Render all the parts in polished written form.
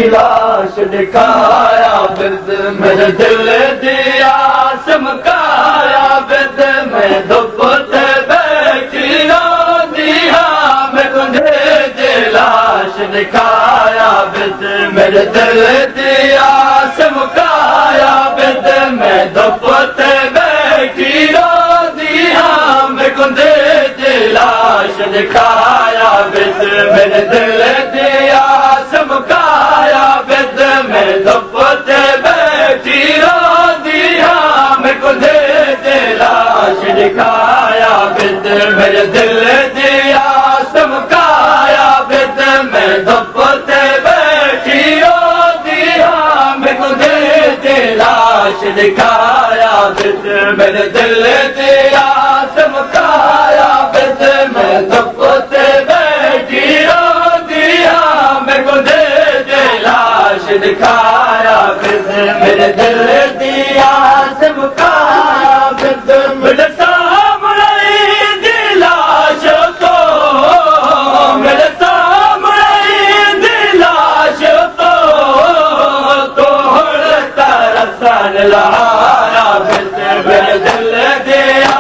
लाश दिखाया बिद मेरे दिल दिया चमकाया बिद मैं दुपट बैठी दिया मैं तुझे लाश दिखाया बिद मेरे दिल दिया चमकाया बिद मैं दुपट बैठी दिया मैं तुझे लाश दिखाया बिद मेरे दिल दिया चमकाया बिद मैं दुपट बैठी दिया मैं तुझे लाश दिखाया बिद मेरे दिल दिया चमकाया बिद मैं दुपट बैठी दिया मैं तुझे लाश दिखाया बिद मेरे दिल दिया चमकाया बिद मैं दुपट बैठी दिया मैं तुझे लाश दिखाया बिद मेरे दिल दिया चमकाया बिद मेरे सामने दी लाश तो मेरे सामने दी लाश तो तरसन लाया बिद मेरे दिल दिया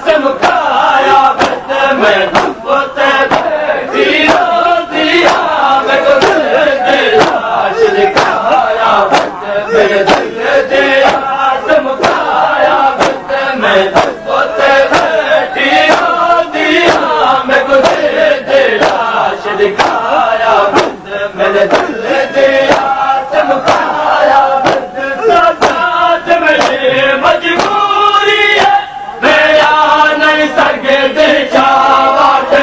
चमकाया बिद मैं दुपट बैठी दिया मैं तुझे लाश दिखाया बिद मेरे दिल दिया चमकाया बिद मैं दुपट बैठी दिया मैं तुझे लाश दिखाया बिद मेरे दिल दिया चमकाया बिद सजाद मेरी मजबूरी है मैं आ नहीं सकते चाहते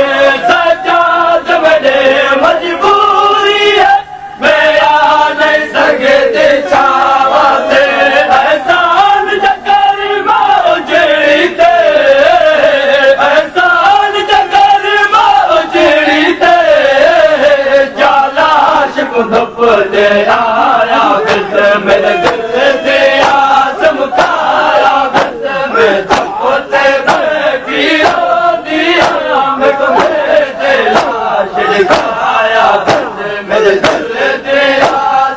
सजाद मेरी मजबूरी है मैं आ नहीं सकते चाहते एहसान जकर मौजड़ी एहसान जकर मौजड़ी जालाश को दुपट आया बिद मेरे दिल दिया चमकाया बिद मैं दुपट बैठी दिया मैं तुझे लाश दिखाया बिद मेरे दिल दिया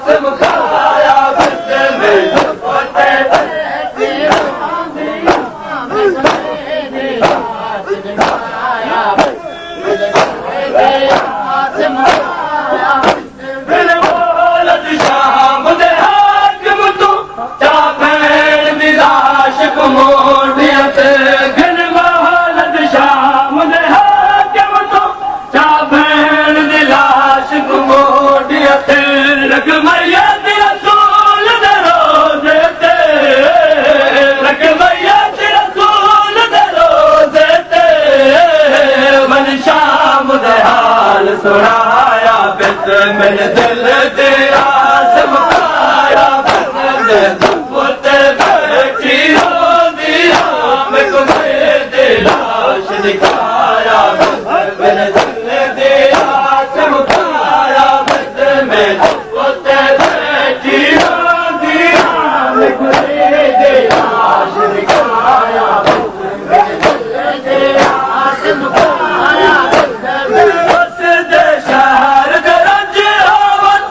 चमकाया बिद मैं दुपट बैठी दिया मैं तुझे लाश दिखाया बिद मेरे दिल दिया चमकाया मेरे औलद शाम दे हाकिम तू चा भैन दी लाश को मोड़िया ते घन औलद शाम दे हाकिम तू चा भैन दी लाश को मोड़िया ते रख मैया दी रसूल दे रोज़े ते रख मैया दी रसूल दे रोज़े ते मन शाम दे हाल सुनाया बिद मेरे दिल दिया चमकाया बिद मैं दुपट बैठी दिया मैं तुझे लाश दिखाया बिद मेरे दिल दिया चमकाया बिद मैं दुपट बैठी दिया मैं तुझे लाश दिखाया बिद मेरे दिल दिया चमकाया बिद बस दे शहर दे रज आवत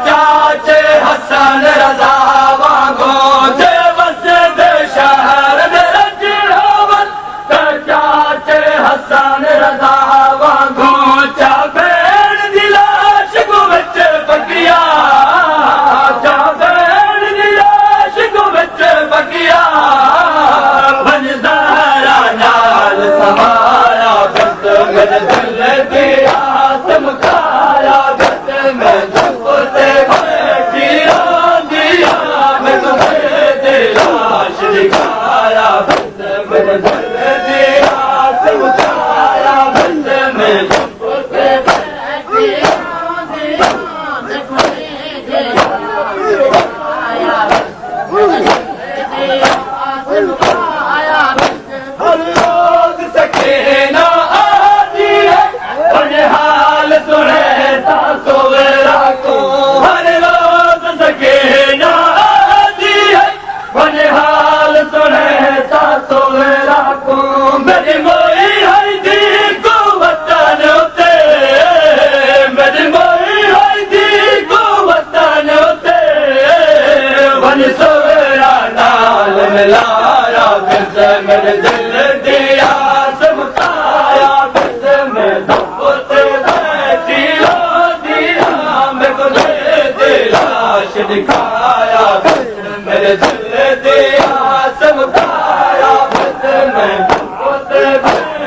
चाचे हसन रजा वांगो जे बस दे शहर दे रज आवत चाचे हसन रजा वांगो चा भैन दी लाश को विच पकिया चा भैन दी लाश को विच पकिया बंजारा नाल समाया बिद मेरे दिल दिया चमकाया बिद मैं दुपट बैठी दिया मैं तुझे लाश दिखाया बिद मेरे दिल दिया चमकाया बिद मैं दुपट बैठी दिया मैं तुझे लाश दिखाया बिद मेरे दिल दिया चमकाया बिद हर रोज सकीना आती है बड़े हाल सुने ता सोवेरा को हर रोज सकीना आती है बड़े हाल सुने ता सोवेरा को दिलाया बिरद मेरे दिल दिया चमकाया बिरद में उते बैठी दिया मेरे को दिलाश दिखाया बिरद मेरे दिल दिया चमकाया बिरद में उते बैठी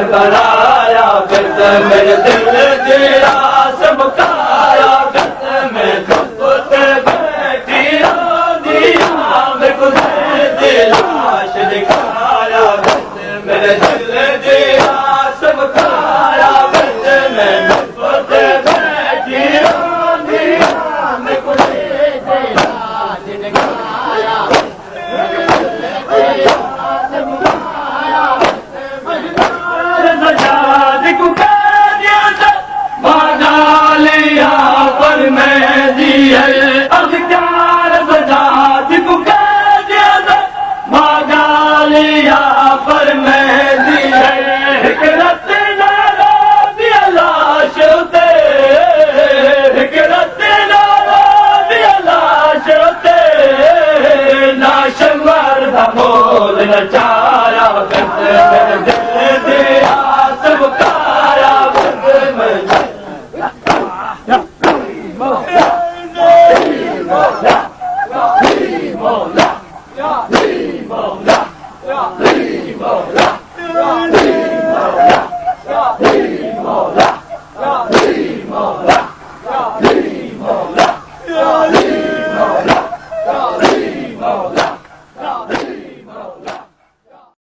बनाया बिरद मेरे दिल दिया चमकाया बिरद में उते बैठी दिया मेरे को दिलाश दिखाया बिरद मेरे दिल दिया चमकाया बिरद में उते बैठी दिया मेरे को दिलाश दिखाया पर मैं दिए अधिकार बजात को कह दिया मांगा लिया पर मैं दिए हिकरत नारा दिया लाश उते हिकरत नारा दिया लाश उते लाश मर्द बोल नचाया बिरद मेरे दिल दिया सबकाया बिरद में Mola,